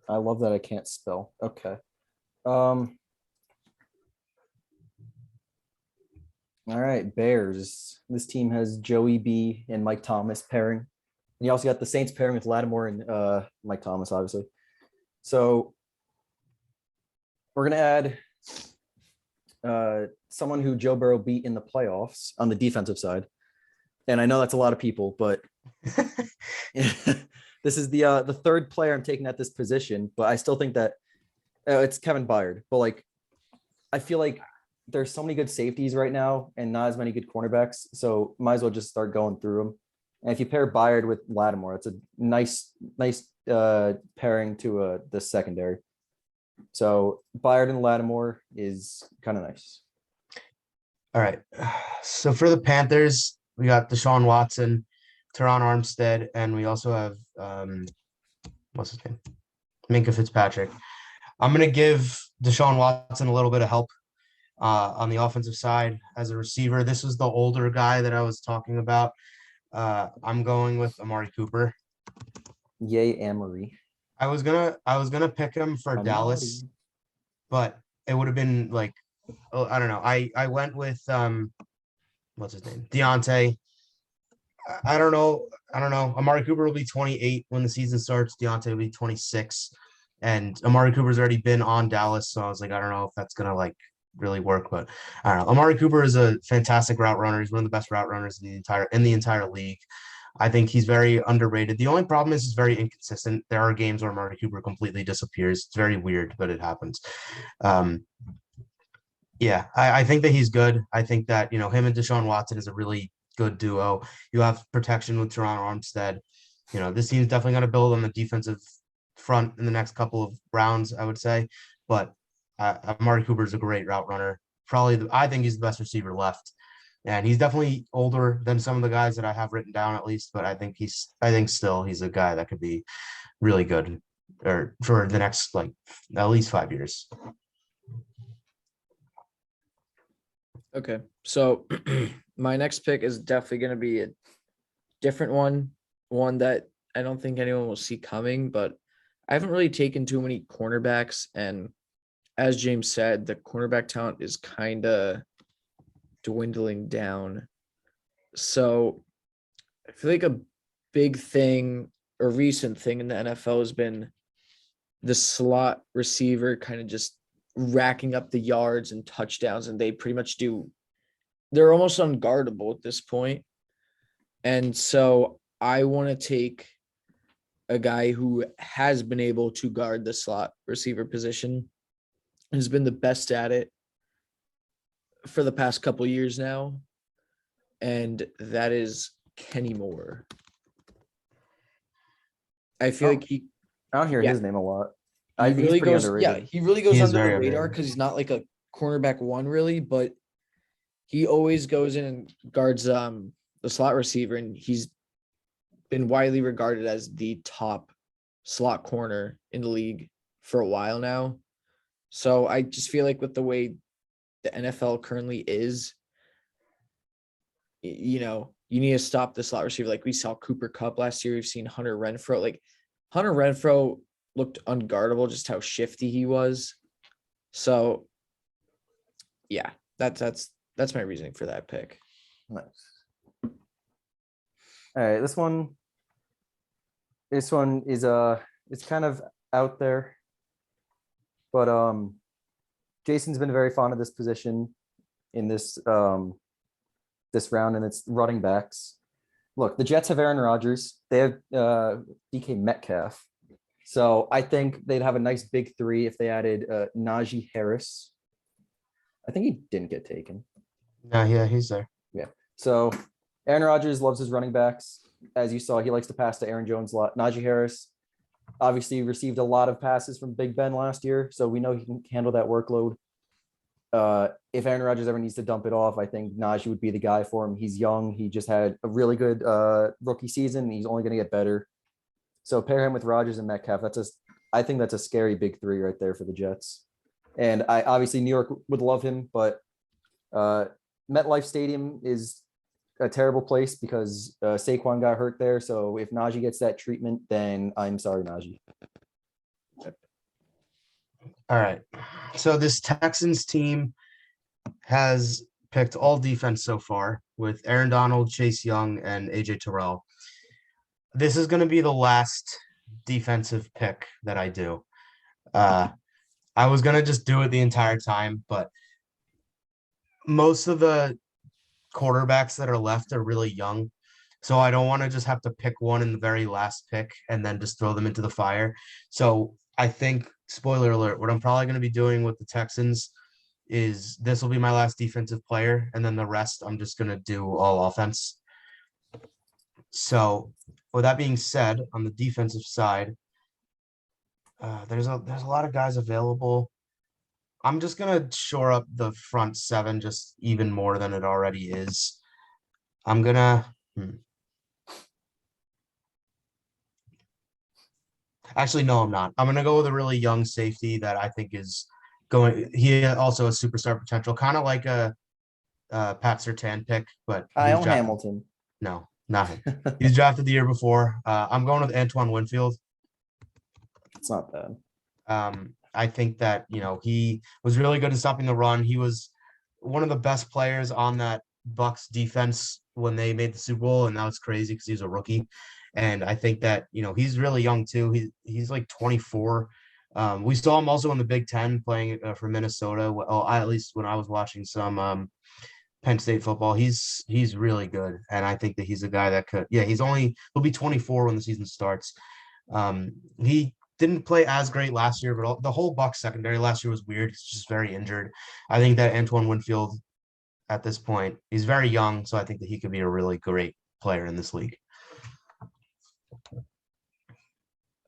I love that I can't spell. Okay. All right, Bears. This team has Joey B and Mike Thomas pairing. And you also got the Saints pairing with Lattimore and Mike Thomas, obviously. So we're going to add someone who Joe Burrow beat in the playoffs on the defensive side. And I know that's a lot of people, but this is the third player I'm taking at this position. But I still think that it's Kevin Byard. But like, I feel like there's so many good safeties right now and not as many good cornerbacks. So might as well just start going through them. And if you pair Byard with Lattimore, it's a nice pairing to the secondary. So Byard and Lattimore is kind of nice. All right. So for the Panthers, we got Deshaun Watson, Teron Armstead, and we also have what's his name? Minka Fitzpatrick. I'm gonna give Deshaun Watson a little bit of help. On the offensive side as a receiver, this was the older guy that I was talking about. I'm going with Amari Cooper. Yay, Amory. I was gonna pick him for Dallas, but it would have been like, oh, I don't know. I went with what's his name? Deontay. I don't know. I don't know. Amari Cooper will be 28 when the season starts. Deontay will be 26. And Amari Cooper's already been on Dallas. So I was like, I don't know if that's gonna like really work, but I don't know. Amari Cooper is a fantastic route runner. He's one of the best route runners in the entire league. I think he's very underrated. The only problem is he's very inconsistent. There are games where Amari Cooper completely disappears. It's very weird, but it happens. Yeah, I think that he's good. I think that, him and Deshaun Watson is a really good duo. You have protection with Teron Armstead. This team's definitely going to build on the defensive front in the next couple of rounds, I would say. But Amari Cooper is a great route runner. I think he's the best receiver left. And he's definitely older than some of the guys that I have written down at least. But I think still he's a guy that could be really good or for the next, like, at least 5 years. Okay, so my next pick is definitely going to be a different one that I don't think anyone will see coming, but I haven't really taken too many cornerbacks, and as James said, the cornerback talent is kind of dwindling down. So I feel like a big thing or recent thing in the NFL has been the slot receiver kind of just racking up the yards and touchdowns, and they pretty much they're almost unguardable at this point. And so I want to take a guy who has been able to guard the slot receiver position, has been the best at it for the past couple years now, and that is Kenny Moore. I feel like I don't hear his name a lot. He really goes under the radar underrated. because he's not like a cornerback one really, but he always goes in and guards the slot receiver, and he's been widely regarded as the top slot corner in the league for a while now. So I just feel like with the way the NFL currently is, you need to stop the slot receiver. Like we saw Cooper Kupp last year. We've seen Hunter Renfrow. Like Hunter Renfrow looked unguardable, just how shifty he was. So yeah, that's my reasoning for that pick. Nice. All right, this one is it's kind of out there, but Jason's been very fond of this position in this this round, and it's running backs. Look, the Jets have Aaron Rodgers. They have DK Metcalf. So I think they'd have a nice big three if they added Najee Harris. I think he didn't get taken. No, yeah, he's there. Yeah. So Aaron Rodgers loves his running backs. As you saw, he likes to pass to Aaron Jones a lot. Najee Harris obviously received a lot of passes from Big Ben last year, so we know he can handle that workload. If Aaron Rodgers ever needs to dump it off, I think Najee would be the guy for him. He's young. He just had a really good rookie season, and he's only going to get better. So pair him with Rodgers and Metcalf. I think that's a scary big three right there for the Jets. And obviously New York would love him, but MetLife Stadium is a terrible place because Saquon got hurt there. So if Najee gets that treatment, then I'm sorry, Najee. All right. So this Texans team has picked all defense so far with Aaron Donald, Chase Young, and AJ Terrell. This is going to be the last defensive pick that I do. I was going to just do it the entire time, but most of the quarterbacks that are left are really young. So I don't want to just have to pick one in the very last pick and then just throw them into the fire. So I think, spoiler alert, what I'm probably going to be doing with the Texans is this will be my last defensive player, and then the rest I'm just going to do all offense. So with that being said, on the defensive side, there's a lot of guys available. I'm just going to shore up the front seven just even more than it already is. I'm going to actually, no, I'm not. I'm going to go with a really young safety that I think is He also has superstar potential, kind of like a Pat Surtain pick, but he was Kyle drafted- Hamilton. No, not him. He was drafted the year before. I'm going with Antoine Winfield. It's not bad. I think that, he was really good at stopping the run. He was one of the best players on that Bucks defense when they made the Super Bowl, and now it's crazy because he's a rookie. And I think that, he's really young too. He's like 24. We saw him also in the Big Ten playing for Minnesota. Well, at least when I was watching some Penn State football, he's really good. And I think that he's a guy that he'll be 24 when the season starts. He didn't play as great last year, but the whole Bucks secondary last year was weird. It's just very injured. I think that Antoine Winfield at this point, he's very young, so I think that he could be a really great player in this league.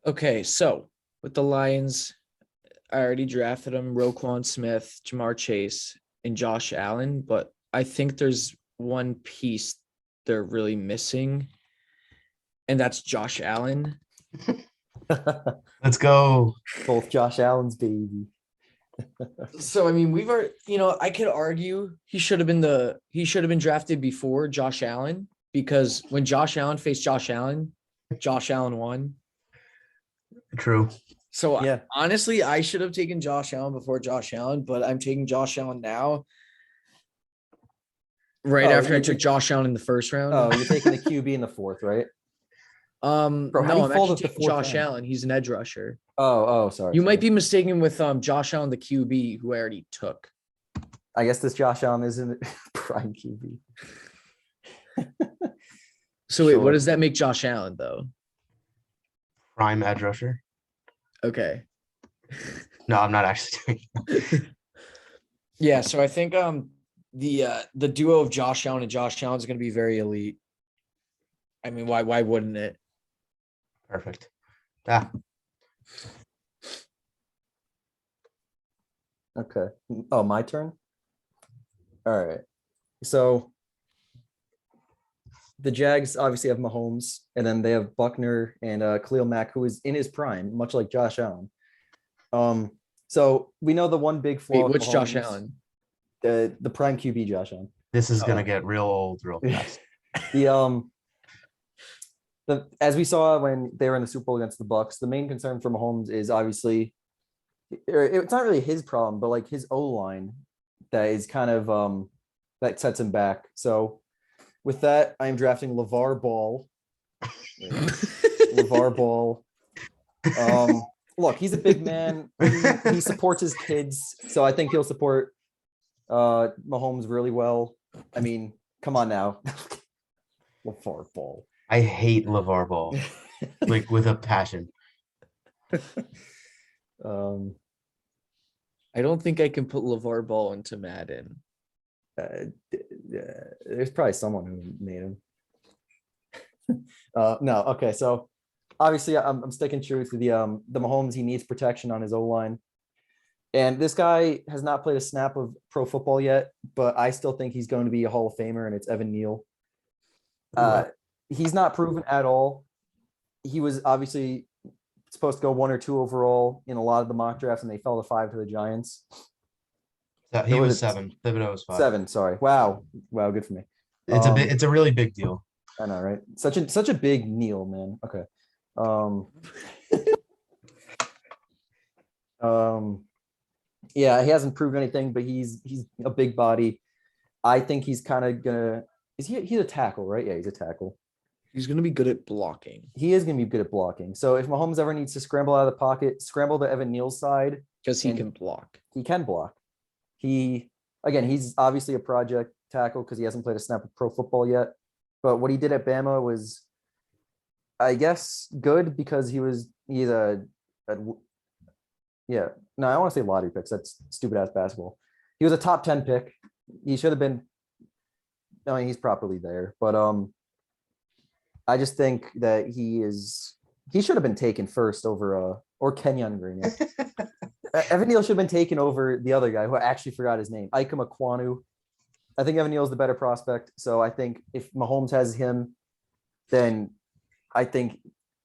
Okay, so with the Lions, I already drafted him, Roquan Smith, Jamar Chase, and Josh Allen, but I think there's one piece they're really missing, and that's Josh Allen. Let's go. Both Josh Allen's baby. So I mean, I could argue he should have been drafted before Josh Allen, because when Josh Allen faced Josh Allen won. True. So Yeah. honestly, I should have taken Josh Allen before Josh Allen, but I'm taking Josh Allen now. Right after I took Josh Allen in the first round. Oh, you're taking the QB in the fourth, right? Bro, how do no, you I'm fall actually to the taking fourth Josh round? Allen. He's an edge rusher. Oh, sorry. You might be mistaken with Josh Allen, the QB, who I already took. I guess this Josh Allen isn't prime QB. So wait, Sure. what does that make Josh Allen though? Prime edge rusher. Okay. No, I'm not actually doing Yeah, so I think the duo of Josh Allen and Josh Allen is going to be very elite. I mean, why wouldn't it? Perfect. Okay. Oh, my turn? All right. So the Jags obviously have Mahomes, and then they have Buckner and Khalil Mack, who is in his prime, much like Josh Allen. So we know the one big flaw. Wait, with which Josh Mahomes, Allen? The prime QB Josh Allen. This is gonna get real old real fast. As we saw when they were in the Super Bowl against the Bucks, the main concern for Mahomes is obviously it's not really his problem, but like his O-line that is kind of that sets him back. So with that, I'm drafting Lavar Ball. Lavar Ball. Look, he's a big man. He supports his kids, so I think he'll support Mahomes really well. I mean, come on now. Lavar Ball. I hate Lavar Ball, like with a passion. I don't think I can put LeVar Ball into Madden. There's probably someone who made him. No, okay. So obviously, I'm sticking true to the Mahomes. He needs protection on his O-line, and this guy has not played a snap of pro football yet. But I still think he's going to be a Hall of Famer, and it's Evan Neal. He's not proven at all. He was obviously supposed to go 1 or 2 overall in a lot of the mock drafts, and they fell to 5 to the Giants. He was 7. Thibodeau was 5. 7. Sorry. Wow. Good for me. It's a really big deal. I know, right? Such a big Neal, man. Okay. Yeah, he hasn't proved anything, but he's a big body. I think he's kind of gonna. He's a tackle, right? Yeah, he's a tackle. He's going to be good at blocking. He is going to be good at blocking. So if Mahomes ever needs to scramble out of the pocket, scramble to Evan Neal's side. Because he can block. He can block. He's obviously a project tackle because he hasn't played a snap of pro football yet. But what he did at Bama was, I guess, good because I want to say lottery picks. That's stupid ass basketball. He was a top 10 pick. He should have been. I mean, he's properly there, but I just think that he should have been taken first over or Kenyon Green. Evan Neal should have been taken over the other guy who I actually forgot his name, Ike Makwanu. I think Evan Neal is the better prospect. So I think if Mahomes has him, then I think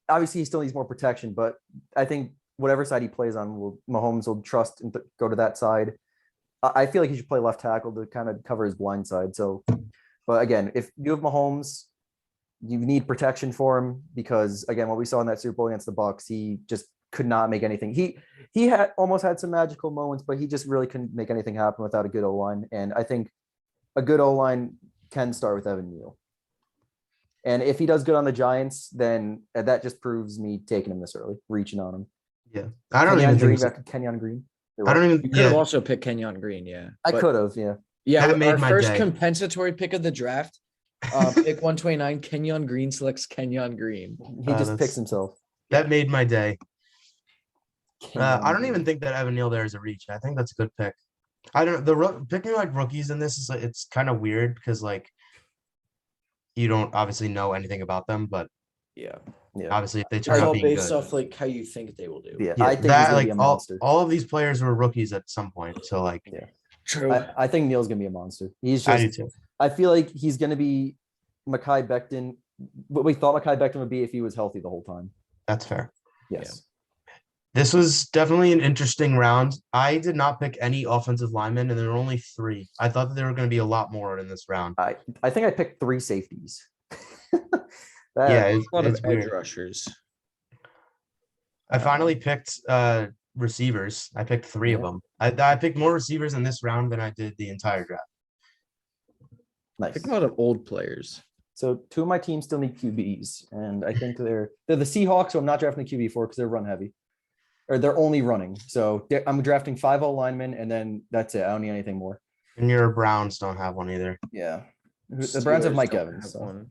obviously he still needs more protection, but I think whatever side he plays on, Mahomes will trust and go to that side. I feel like he should play left tackle to kind of cover his blind side. So, but again, if you have Mahomes, you need protection for him because again, what we saw in that Super Bowl against the Bucs, he just could not make anything. He had almost had some magical moments, but he just really couldn't make anything happen without a good O-line. And I think a good O-line can start with Evan Neal. And if he does good on the Giants, then that just proves me taking him this early, reaching on him. Yeah, I don't Kenyon even Green, think. back to Kenyon Green. I don't even. You could have Yeah, also picked Kenyon Green, yeah. I But- could have, yeah. Yeah, That made our my first day. compensatory pick of the draft, pick 129, Kenyon Green selects Kenyon Green. He just that's- picks himself. that made my day. Kenyon I don't Green. even think that Evan Neal there is a reach. I think that's a good pick. I don't picking like rookies in this is like it's kind of weird because like you don't obviously know anything about them, but Yeah. Yeah. obviously if they It's turn out all being based good. off like how you think they will do. Yeah, Yeah, I think he's that gonna like be a monster. all of these players were rookies at some point. So like True. I think Neal's gonna be a monster. He's I do just too. I feel like he's gonna be Mekhi Becton, what we thought Mekhi Becton would be if he was healthy the whole time. That's fair. Yes. This was definitely an interesting round. I did not pick any offensive linemen, and there were only 3. I thought that there were going to be a lot more in this round. I think I picked 3 safeties. Yeah, a lot of it's edge weird. rushers. I finally picked receivers. I picked 3 of Yeah. them. I picked more receivers in this round than I did the entire draft. Nice. Pick a lot of old players. So 2 of my teams still need QBs, and I think they're the Seahawks, so I'm not drafting the QB for because they're run heavy. Or they're only running. So I'm drafting 5 O linemen, and then that's it. I don't need anything more. And your Browns don't have one either. Yeah. The Browns have Steelers Mike don't Evans. have So. one.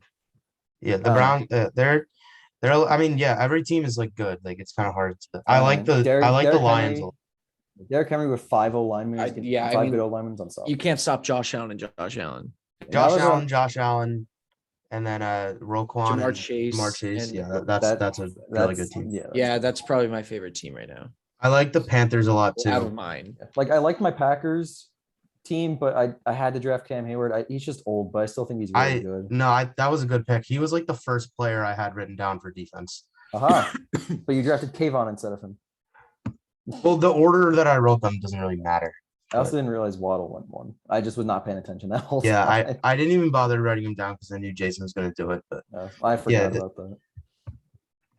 Yeah, the Um, Browns. They're. I mean, yeah, every team is like good. Like it's kind of hard to. I like the Derrick Lions. Henry, Derrick Henry with 5 O linemen. I five mean, good O linemen on top. You can't stop Josh Allen and Josh Allen. Josh Allen, and then Roquan Jamar and Chase. Jamar Chase. and- Yeah, that's a really good team. Yeah. Yeah, that's probably my favorite team right now. I like the Panthers a lot Out of too. mine. Like I liked my Packers team, but I had to draft Cam Hayward. He's just old, but I still think he's really good. That was a good pick. He was like the first player I had written down for defense. Aha. But you drafted Kayvon instead of him. Well, the order that I wrote them doesn't really matter. I also didn't realize Waddle went 1. I just was not paying attention that whole Yeah, time. I didn't even bother writing him down because I knew Jason was going to do it. But I forgot about that.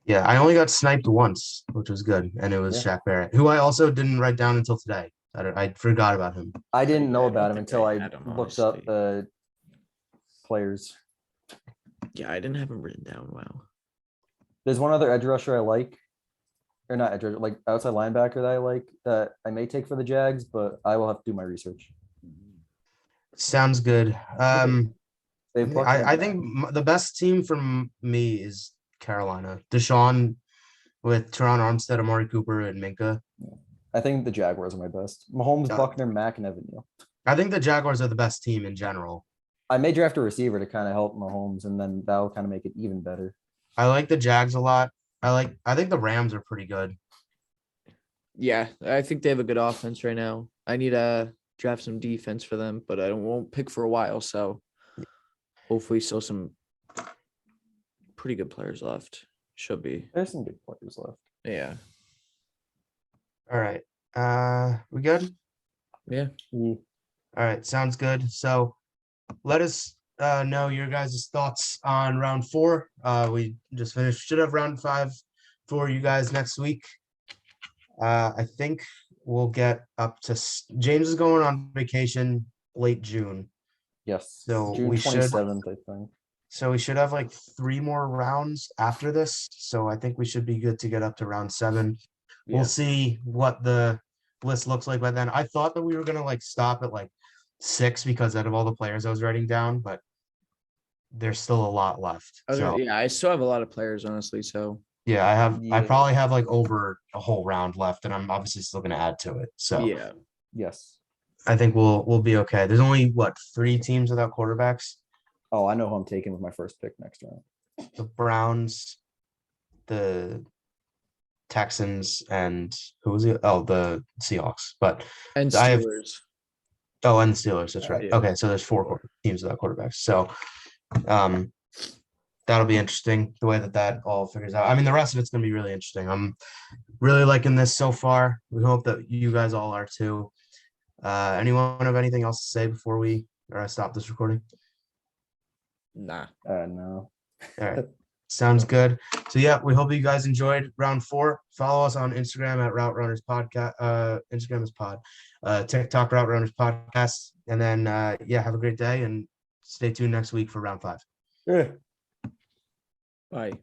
yeah, I only got sniped once, which was good, and it was Shaq Barrett, who I also didn't write down until today. I forgot about him. I didn't know I don't about him think until I I had him, looked up honestly. players. Yeah, I didn't have him written down. Wow. There's one other edge rusher I like, or not edge rusher, like outside linebacker that I like that I may take for the Jags, but I will have to do my research. Sounds good. They've plucked I him think the best team for me is Carolina. Deshaun with Teron Armstead, Amari Cooper, and Minka. I think the Jaguars are my best. Mahomes, Yeah. Buckner, Mack, and Evan Neal. I think the Jaguars are the best team in general. I may draft a receiver to kind of help Mahomes, and then that'll kind of make it even better. I like the Jags a lot. I think the Rams are pretty good. Yeah, I think they have a good offense right now. I need to draft some defense for them, but I won't pick for a while. So hopefully still some pretty good players left. Should be. There's some good players left. Yeah. All right. We good? Yeah. Yeah. All right, sounds good. So let us know your guys' thoughts on round 4. We just finished. Should have round 5 for you guys next week. I think we'll get up to James is going on vacation late June. Yes. So June we should- 27th, I think. So we should have like 3 more rounds after this. So I think we should be good to get up to round 7. Yeah. We'll see what the list looks like by then. I thought that we were gonna like stop at like 6 because out of all the players I was writing down, but there's still a lot left. So Yeah, I still have a lot of players, honestly. So yeah, I Yeah. probably have like over a whole round left, and I'm obviously still gonna add to it. So yeah. Yes. I think we'll be okay. There's only 3 teams without quarterbacks. Oh, I know who I'm taking with my first pick next round. The Browns, the Texans, and who was it? Oh, the Seahawks. But And I have- Steelers. oh, and the Steelers. That's right. Yeah. Okay, so there's 4 teams without quarterbacks. So, that'll be interesting the way that all figures out. I mean, the rest of it's going to be really interesting. I'm really liking this so far. We hope that you guys all are too. Anyone have anything else to say before I stop this recording? Nah. No. All right. Sounds good. So yeah, we hope you guys enjoyed round 4. Follow us on Instagram at Route Runners Podcast. Instagram is pod. TikTok Route Runners Podcast. And then have a great day and stay tuned next week for round 5. Yeah. Bye.